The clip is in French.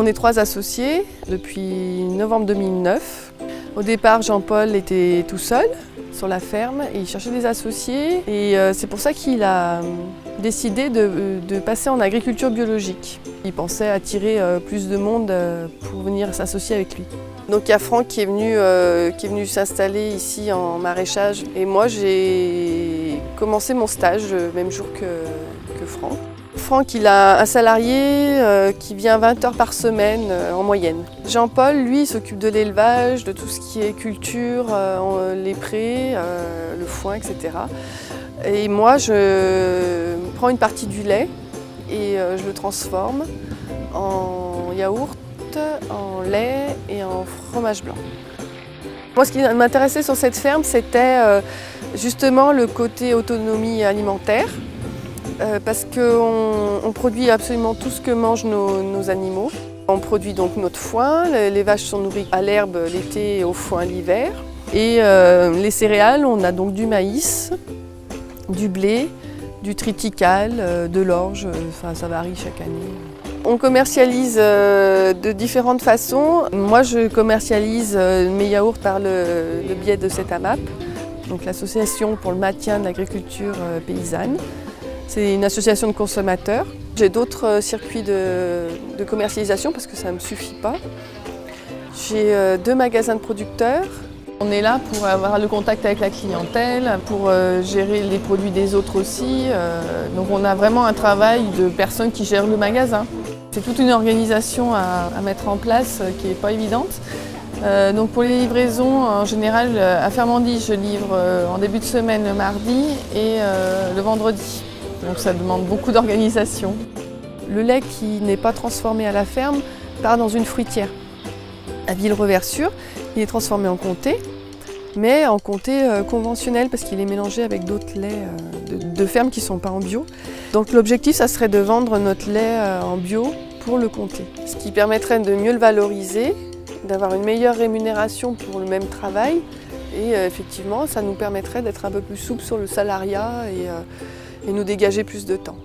est 3 associés depuis novembre 2009. Au départ, Jean-Paul était tout seul sur la ferme et il cherchait des associés. Et c'est pour ça qu'il a décidé de passer en agriculture biologique. Il pensait attirer plus de monde pour venir s'associer avec lui. Donc il y a Franck qui est venu s'installer ici en maraîchage. Et moi, j'ai commencé mon stage le même jour que Franck. Franck, il a un salarié qui vient 20 heures par semaine en moyenne. Jean-Paul, lui, s'occupe de l'élevage, de tout ce qui est culture, les prés, le foin, etc. Et moi, je prends une partie du lait et je le transforme en yaourt, en lait et en fromage blanc. Moi, ce qui m'intéressait sur cette ferme, c'était justement le côté autonomie alimentaire. Parce qu'on produit absolument tout ce que mangent nos animaux. On produit donc notre foin, les vaches sont nourries à l'herbe l'été et au foin l'hiver. Et les céréales, on a donc du maïs, du blé, du triticale, de l'orge, enfin, ça varie chaque année. On commercialise de différentes façons. Moi, je commercialise mes yaourts par le biais de cette AMAP, donc l'Association pour le maintien de l'agriculture paysanne. C'est une association de consommateurs. J'ai d'autres circuits de commercialisation parce que ça ne me suffit pas. J'ai 2 magasins de producteurs. On est là pour avoir le contact avec la clientèle, pour gérer les produits des autres aussi. Donc on a vraiment un travail de personnes qui gèrent le magasin. C'est toute une organisation à mettre en place qui n'est pas évidente. Donc pour les livraisons, en général, à Fermandie, je livre en début de semaine le mardi et le vendredi. Donc ça demande beaucoup d'organisation. Le lait qui n'est pas transformé à la ferme part dans une fruitière. À Villereversure, il est transformé en comté, mais en comté conventionnel parce qu'il est mélangé avec d'autres laits de fermes qui ne sont pas en bio. Donc l'objectif, ça serait de vendre notre lait en bio pour le comté. Ce qui permettrait de mieux le valoriser, d'avoir une meilleure rémunération pour le même travail. Et effectivement, ça nous permettrait d'être un peu plus souple sur le salariat et nous dégager plus de temps.